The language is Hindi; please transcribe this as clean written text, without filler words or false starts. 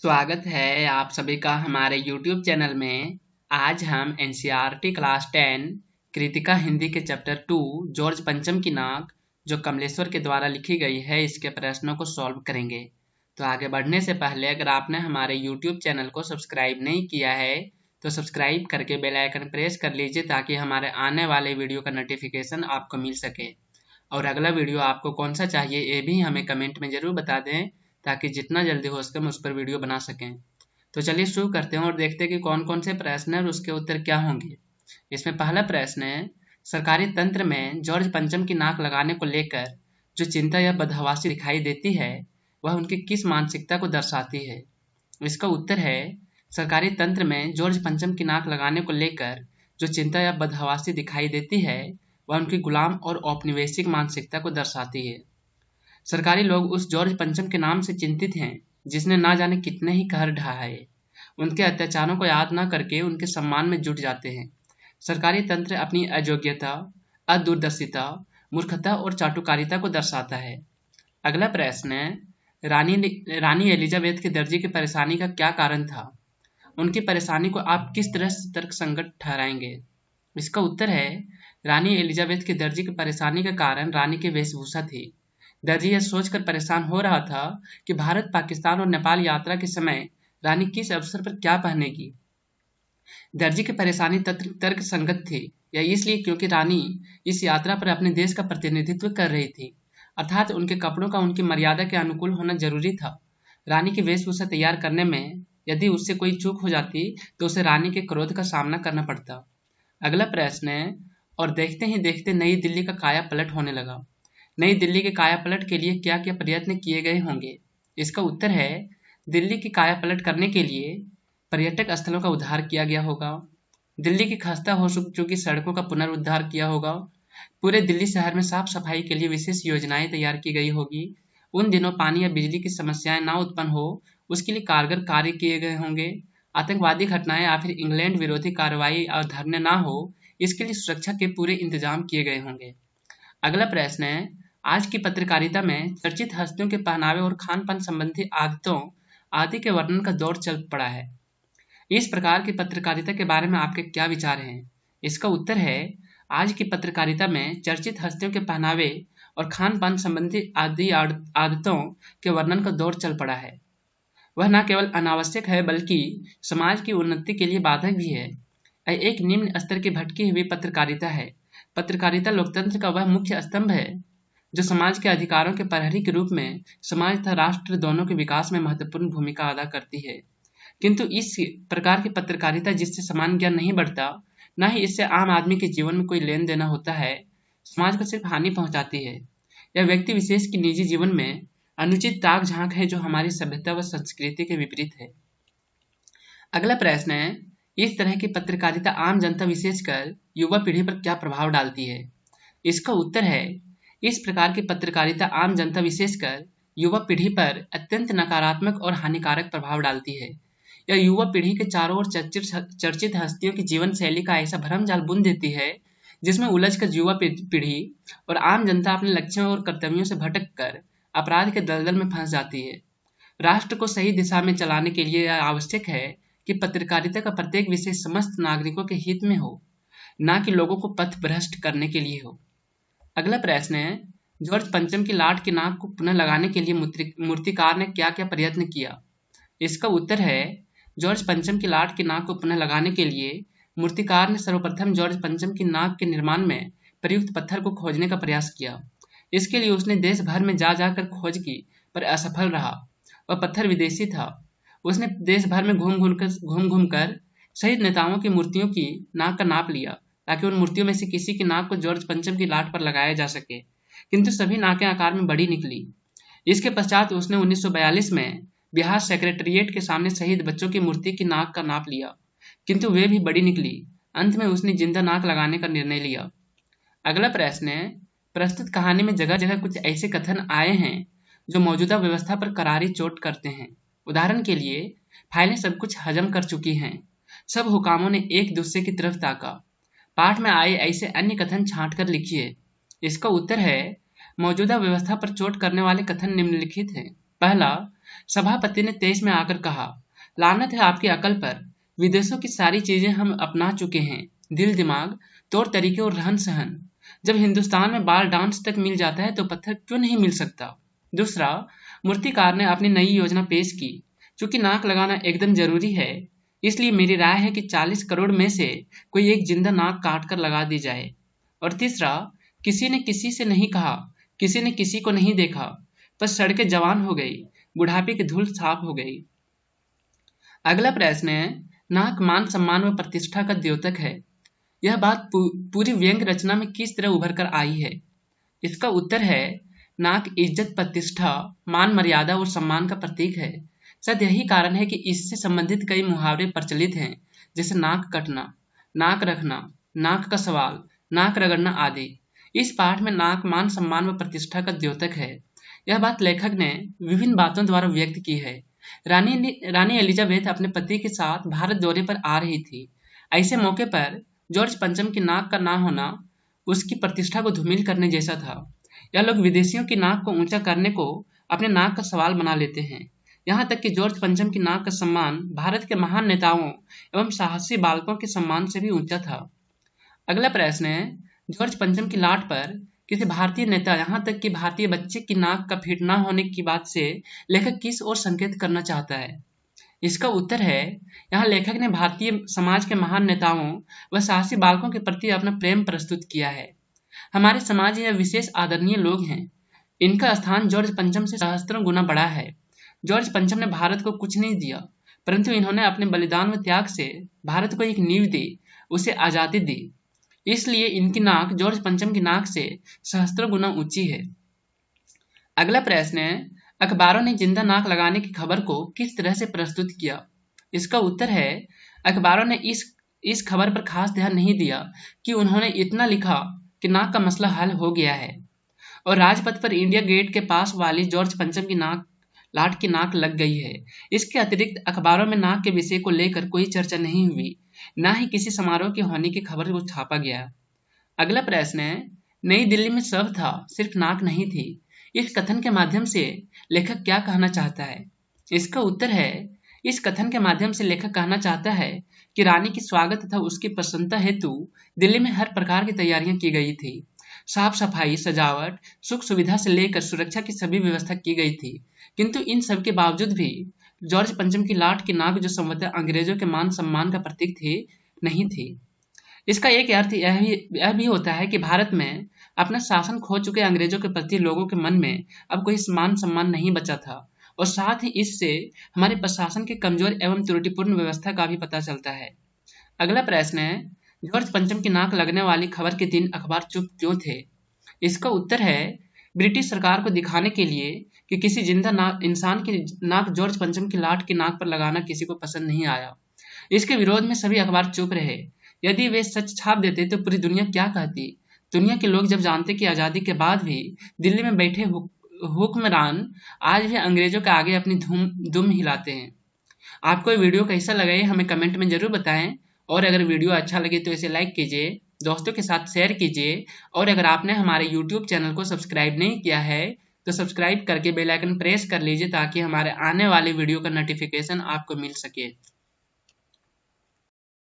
स्वागत है आप सभी का हमारे YouTube चैनल में। आज हम NCERT क्लास 10 कृतिका हिंदी के चैप्टर 2 जॉर्ज पंचम की नाक जो कमलेश्वर के द्वारा लिखी गई है इसके प्रश्नों को सॉल्व करेंगे। तो आगे बढ़ने से पहले अगर आपने हमारे YouTube चैनल को सब्सक्राइब नहीं किया है तो सब्सक्राइब करके बेल आइकन प्रेस कर लीजिए ताकि हमारे आने वाले वीडियो का नोटिफिकेशन आपको मिल सके। और अगला वीडियो आपको कौन सा चाहिए ये भी हमें कमेंट में ज़रूर बता दें ताकि जितना जल्दी हो सके हम उस पर वीडियो बना सकें। तो चलिए शुरू करते हैं और देखते हैं कि कौन कौन से प्रश्न हैं और उसके उत्तर क्या होंगे। इसमें पहला प्रश्न है, सरकारी तंत्र में जॉर्ज पंचम की नाक लगाने को लेकर जो चिंता या बदहवासी दिखाई देती है वह उनकी किस मानसिकता को दर्शाती है। इसका उत्तर है, सरकारी तंत्र में जॉर्ज पंचम की नाक लगाने को लेकर जो चिंता या बदहवासी दिखाई देती है वह उनकी गुलाम और औपनिवेशिक मानसिकता को दर्शाती है। सरकारी लोग उस जॉर्ज पंचम के नाम से चिंतित हैं जिसने ना जाने कितने ही कहर ढहाए। उनके अत्याचारों को याद न करके उनके सम्मान में जुट जाते हैं। सरकारी तंत्र अपनी अयोग्यता, अदूरदर्शिता, मूर्खता और चाटुकारिता को दर्शाता है। अगला प्रश्न है, रानी एलिजाबेथ के दर्जी की परेशानी का क्या कारण था। उनकी परेशानी को आप किस तरह से तर्कसंगत ठहराएंगे। इसका उत्तर है, रानी एलिजाबेथ के दर्जी की परेशानी का कारण रानी की वेशभूषा थी। दर्जी यह सोचकर परेशान हो रहा था कि भारत, पाकिस्तान और नेपाल यात्रा के समय रानी किस अवसर पर क्या पहनेगी। दर्जी की परेशानी तर्क संगत थी, यह इसलिए क्योंकि रानी इस यात्रा पर अपने देश का प्रतिनिधित्व कर रही थी, अर्थात उनके कपड़ों का उनकी मर्यादा के अनुकूल होना जरूरी था। रानी की वेशभूषा तैयार करने में यदि उससे कोई चूक हो जाती तो उसे रानी के क्रोध का सामना करना पड़ता। अगला प्रश्न है, और देखते ही देखते नई दिल्ली का काया पलट होने लगा। नई दिल्ली के काया पलट के लिए क्या क्या प्रयत्न किए गए होंगे। इसका उत्तर है, दिल्ली की काया पलट करने के लिए पर्यटक स्थलों का उद्धार किया गया होगा। दिल्ली की खस्ता हो चुकी सड़कों का पुनरुद्धार किया होगा। पूरे दिल्ली शहर में साफ सफाई के लिए विशेष योजनाएं तैयार की गई होगी। उन दिनों पानी या बिजली की समस्याएं ना उत्पन्न हो उसके लिए कारगर कार्य किए गए होंगे। आतंकवादी घटनाएं या फिर इंग्लैंड विरोधी कार्रवाई और धरने ना हो इसके लिए सुरक्षा के पूरे इंतजाम किए गए होंगे। अगला प्रश्न है, आज की पत्रकारिता में चर्चित हस्तियों के पहनावे और खान पान संबंधी आदतों आदि के वर्णन का दौर चल पड़ा है। इस प्रकार की पत्रकारिता के बारे में आपके क्या विचार हैं। इसका उत्तर है, आज की पत्रकारिता में चर्चित हस्तियों के पहनावे और खान पान संबंधी आदि आदतों के वर्णन का दौर चल पड़ा है। वह न केवल अनावश्यक है बल्कि समाज की उन्नति के लिए बाधक भी है। यह एक निम्न स्तर की भटकी हुई पत्रकारिता है। पत्रकारिता लोकतंत्र का वह मुख्य स्तंभ है जो समाज के अधिकारों के प्रहरी के रूप में समाज तथा राष्ट्र दोनों के विकास में महत्वपूर्ण भूमिका अदा करती है। किंतु इस प्रकार की पत्रकारिता जिससे सामान्य ज्ञान नहीं बढ़ता, न ही इससे आम आदमी के जीवन में कोई लेन देना होता है, समाज को सिर्फ हानि पहुंचाती है। यह व्यक्ति विशेष की निजी जीवन में अनुचित ताक झांक है जो हमारी सभ्यता व संस्कृति के विपरीत है। अगला प्रश्न है, इस तरह की पत्रकारिता आम जनता विशेषकर युवा पीढ़ी पर क्या प्रभाव डालती है। इसका उत्तर है, इस प्रकार की पत्रकारिता आम जनता विशेषकर युवा पीढ़ी पर अत्यंत नकारात्मक और हानिकारक प्रभाव डालती है। यह युवा पीढ़ी के चारों ओर चर्चित हस्तियों की जीवन शैली का ऐसा भ्रमजाल बुन देती है जिसमें उलझकर युवा पीढ़ी और आम जनता अपने लक्ष्यों और कर्तव्यों से भटक कर अपराध के दलदल में फंस जाती है। राष्ट्र को सही दिशा में चलाने के लिए यह आवश्यक है कि पत्रकारिता का प्रत्येक विषय समस्त नागरिकों के हित में हो, न कि लोगों को पथ भ्रष्ट करने के लिए हो। अगला प्रश्न है, जॉर्ज पंचम की लाट की नाक को पुनः लगाने के लिए मूर्तिकार ने क्या क्या प्रयत्न किया। इसका उत्तर है, जॉर्ज पंचम की लाट की नाक को पुनः लगाने के लिए मूर्तिकार ने सर्वप्रथम जॉर्ज पंचम की नाक के निर्माण में प्रयुक्त पत्थर को खोजने का प्रयास किया। इसके लिए उसने देश भर में जा जाकर खोज की पर असफल रहा। वह पत्थर विदेशी था। उसने देश भर में घूम घूम कर शहीद नेताओं की मूर्तियों की नाक का नाप लिया ताकि उन मूर्तियों में से किसी की नाक को जॉर्ज पंचम की लाट पर लगाया जा सके, किंतु सभी नाकें आकार में बड़ी निकली। इसके पश्चात उसने 1942 में बिहार सेक्रेटेरिएट के सामने शहीद बच्चों की मूर्ति की नाक का नाप लिया, किंतु वे भी बड़ी निकली। अंत में उसने जिंदा नाक लगाने का निर्णय लिया। अगला प्रश्न है, प्रस्तुत कहानी में जगह जगह कुछ ऐसे कथन आए हैं जो मौजूदा व्यवस्था पर करारी चोट करते हैं। उदाहरण के लिए, फाइलें सब कुछ हजम कर चुकी हैं। सब हुकामों ने एक दूसरे की तरफ ताका। पाठ में आए ऐसे अन्य कथन छांट कर लिखिए। इसका उत्तर है, मौजूदा व्यवस्था पर चोट करने वाले कथन निम्नलिखित हैं। पहला, सभापति ने तेज में आकर कहा, लानत है आपकी अकल पर। विदेशों की सारी चीजें हम अपना चुके हैं, दिल दिमाग, तौर तरीके और रहन सहन। जब हिंदुस्तान में बाल डांस तक मिल जाता है तो पत्थर क्यों नहीं मिल सकता। दूसरा, मूर्तिकार ने अपनी नई योजना पेश की। चूंकि नाक लगाना एकदम जरूरी है, इसलिए मेरी राय है कि 40 करोड़ में से कोई एक जिंदा नाक काट कर लगा दी जाए। और तीसरा, किसी ने किसी से नहीं कहा, किसी ने किसी को नहीं देखा, बस सड़कें जवान हो गई, बुढ़ापे की धूल साफ हो गई। अगला प्रश्न है, नाक मान सम्मान व प्रतिष्ठा का द्योतक है। यह बात पूरी व्यंग्य रचना में किस तरह उभर कर आई है। इसका उत्तर है, नाक इज्जत, प्रतिष्ठा, मान, मर्यादा और सम्मान का प्रतीक है। शायद यही कारण है कि इससे संबंधित कई मुहावरे प्रचलित हैं, जैसे नाक कटना, नाक रखना, नाक का सवाल, नाक रगड़ना आदि। इस पाठ में नाक मान सम्मान व प्रतिष्ठा का द्योतक है। यह बात लेखक ने विभिन्न बातों द्वारा व्यक्त की है। रानी एलिजाबेथ अपने पति के साथ भारत दौरे पर आ रही थी। ऐसे मौके पर जॉर्ज पंचम की नाक का ना होना उसकी प्रतिष्ठा को धूमिल करने जैसा था। यह लोग विदेशियों की नाक को ऊंचा करने को अपने नाक का सवाल बना लेते हैं। यहाँ तक कि जॉर्ज पंचम की नाक का सम्मान भारत के महान नेताओं एवं साहसी बालकों के सम्मान से भी ऊंचा था। अगला प्रश्न है, जॉर्ज पंचम की लाट पर किसी भारतीय नेता, यहाँ तक कि भारतीय बच्चे की नाक का फिट न होने की बात से लेखक किस ओर संकेत करना चाहता है। इसका उत्तर है, यहाँ लेखक ने भारतीय समाज के महान नेताओं व साहसी बालकों के प्रति अपना प्रेम प्रस्तुत किया है। हमारे समाज में यह विशेष आदरणीय लोग हैं। इनका स्थान जॉर्ज पंचम से सहस्त्रों गुना बड़ा है। जॉर्ज पंचम ने भारत को कुछ नहीं दिया, परंतु इन्होंने अपने बलिदान व त्याग से भारत को एक नींव दी, उसे आजादी दी। इसलिए इनकी नाक जॉर्ज पंचम की नाक से सहस्त्रों गुना ऊंची है। अगला प्रश्न है, अखबारों ने जिंदा नाक लगाने की खबर को किस तरह से प्रस्तुत किया। इसका उत्तर है, अखबारों ने इस खबर पर खास ध्यान नहीं दिया कि उन्होंने इतना लिखा कि नाक का मसला हल हो गया है और राजपथ पर इंडिया गेट के पास वाली जॉर्ज पंचम की लाट की नाक लग गई है। इसके अतिरिक्त अखबारों में नाक के विषय को लेकर कोई चर्चा नहीं हुई, न ही किसी समारोह के होने की खबर को छापा गया। अगला प्रश्न है, नई दिल्ली में सब था, सिर्फ नाक नहीं थी। इस कथन के माध्यम से लेखक क्या कहना चाहता है। इसका उत्तर है, इस कथन के माध्यम से लेखक कहना चाहता है कि रानी की स्वागत तथा उसकी प्रसन्नता हेतु दिल्ली में हर प्रकार की तैयारियां की गई थी। साफ सफाई, सजावट, सुख सुविधा से लेकर सुरक्षा की सभी व्यवस्था की गई थी। किंतु इन सब के बावजूद भी जॉर्ज पंचम की लाट की नाक, जो संभवतः अंग्रेजों के मान सम्मान का प्रतीक थी, नहीं थी। इसका एक अर्थ यह भी होता है कि भारत में अपना शासन खो चुके अंग्रेजों के प्रति लोगों के मन में अब कोई मान सम्मान नहीं बचा था, और साथ ही इससे हमारे प्रशासन की कमजोर एवं त्रुटिपूर्ण व्यवस्था का भी पता चलता है। अगला प्रश्न है, जॉर्ज पंचम की नाक लगने वाली खबर के दिन अखबार चुप क्यों थे। इसका उत्तर है, ब्रिटिश सरकार को दिखाने के लिए कि किसी जिंदा इंसान की नाक जॉर्ज पंचम की लाट की नाक पर लगाना किसी को पसंद नहीं आया। इसके विरोध में सभी अखबार चुप रहे। यदि वे सच छाप देते तो पूरी दुनिया क्या कहती। दुनिया के लोग जब जानते कि आजादी के बाद भी दिल्ली में बैठे हुक्मरान आज भी अंग्रेजों के आगे अपनी दुम हिलाते हैं। आपको ये वीडियो कैसा लगा है हमें कमेंट में जरूर बताएं, और अगर वीडियो अच्छा लगे तो इसे लाइक कीजिए, दोस्तों के साथ शेयर कीजिए, और अगर आपने हमारे YouTube चैनल को सब्सक्राइब नहीं किया है तो सब्सक्राइब करके बेल आइकन प्रेस कर लीजिए ताकि हमारे आने वाले वीडियो का नोटिफिकेशन आपको मिल सके।